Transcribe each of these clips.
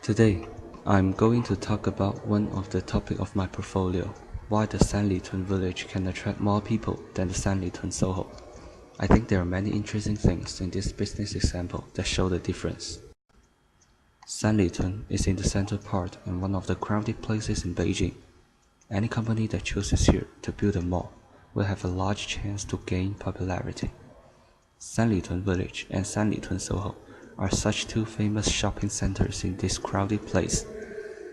Today, I'm going to talk about one of the topics of my portfolio, why the Sanlitun village can attract more people than the Sanlitun SOHO. I think there are many interesting things in this business example that show the difference. Sanlitun is in the central part and one of the crowded places in Beijing. Any company that chooses here to build a mall will have a large chance to gain popularity. Sanlitun Village and Sanlitun SOHO are such two famous shopping centers in this crowded place.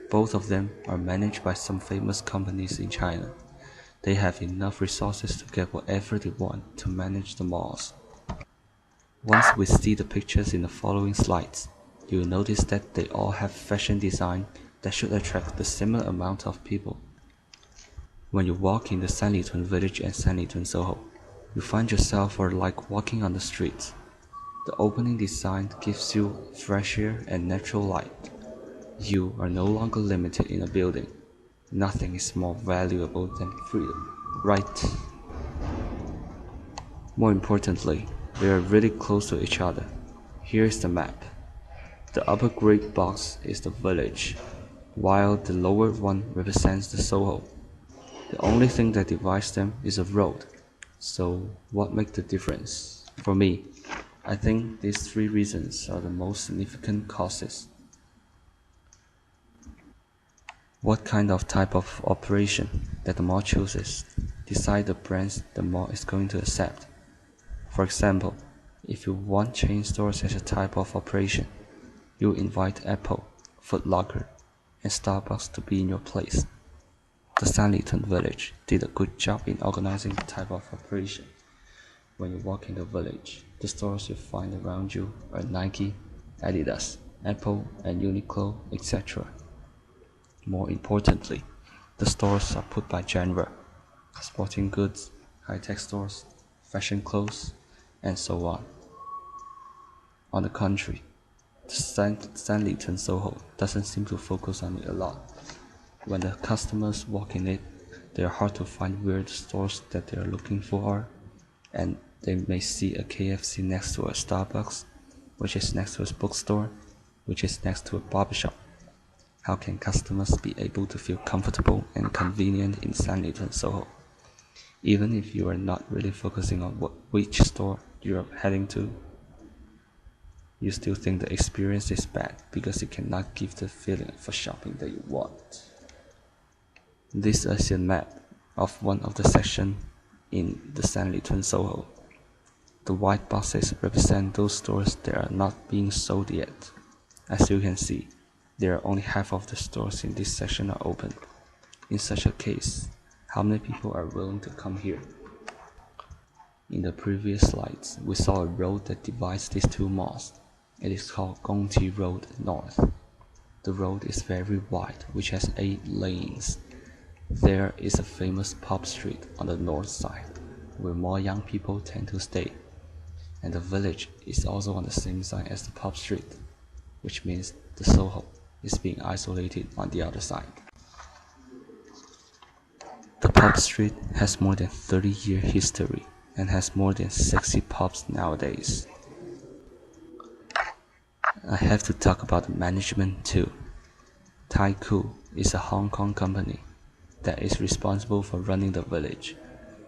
Both of them are managed by some famous companies in China. They have enough resources to get whatever they want to manage the malls. Once we see the pictures in the following slides, you will notice that they all have fashion design that should attract the similar amount of people. When you walk in the Sanlitun Village and Sanlitun SOHO, you find yourself are like walking on the streets. The opening design gives you fresh air and natural light. You are no longer limited in a building. Nothing is more valuable than freedom, right? More importantly, we are really close to each other. Here is the map. The upper gray box is the village, while the lower one represents the SOHO. The only thing that divides them is a road. So what makes the difference? For me, I think these three reasons are the most significant causes. What kind of type of operation that the mall chooses decide the brands the mall is going to accept. For example, if you want chain stores as a type of operation, you invite Apple, Foot Locker, and Starbucks to be in your place. The Sanlitun village did a good job in organizing the type of operation. When you walk in the village, the stores you find around you are Nike, Adidas, Apple, and Uniqlo, etc. More importantly, the stores are put by genre: sporting goods, high-tech stores, fashion clothes, and so on. On the contrary, the Sanlitun SOHO doesn't seem to focus on it a lot. When the customers walk in it, they are hard to find where the stores that they are looking for are, and they may see a KFC next to a Starbucks, which is next to a bookstore, which is next to a barbershop. How can customers be able to feel comfortable and convenient in Sanlitun SOHO? Even if you are not really focusing on which store you are heading to, you still think the experience is bad because it cannot give the feeling for shopping that you want. This is a map of one of the sections in the Sanlitun SOHO. The white boxes represent those stores that are not being sold yet. As you can see, there are only half of the stores in this section are open. In such a case, how many people are willing to come here? In the previous slides, we saw a road that divides these two malls. It is called Gongqi Road North. The road is very wide, which has 8 lanes. There is a famous pub street on the north side, where more young people tend to stay. And the village is also on the same side as the pub street, which means the SOHO is being isolated on the other side. The pub street has more than 30-year history and has more than 60 pubs nowadays. I have to talk about the management too. Taiku is a Hong Kong company that is responsible for running the village.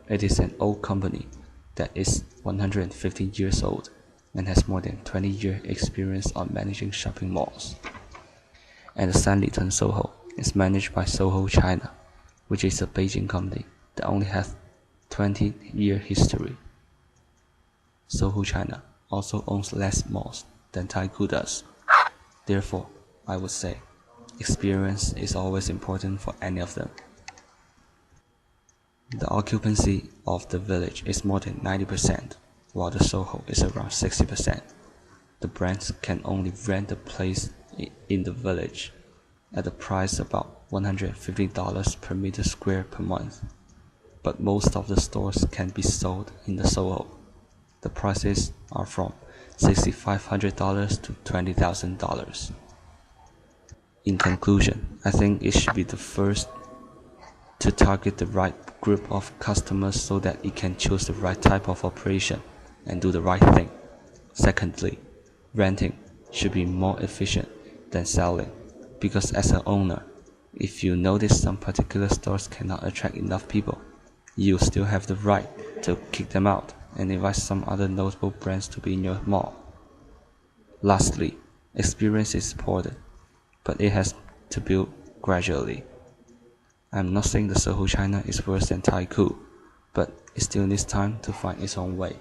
It is an old company that is 150 years old and has more than 20-year experience on managing shopping malls. And the Sanlitun SOHO is managed by SOHO China, which is a Beijing company that only has 20-year history. SOHO China also owns less malls than Taiku does. Therefore, I would say experience is always important for any of them. The occupancy of the village is more than 90%, while the SOHO is around 60%. The brands can only rent a place in the village at a price about $150 per meter square per month. But most of the stores can be sold in the SOHO. The prices are from $6,500 to $20,000. In conclusion, I think it should be the first to target the right group of customers so that it can choose the right type of operation and do the right thing. Secondly, renting should be more efficient than selling. Because as an owner, if you notice some particular stores cannot attract enough people, you still have the right to kick them out and invite some other notable brands to be in your mall. Lastly, experience is important, but it has to build gradually. I'm not saying the SOHO China is worse than Taikoo, but it still needs time to find its own way.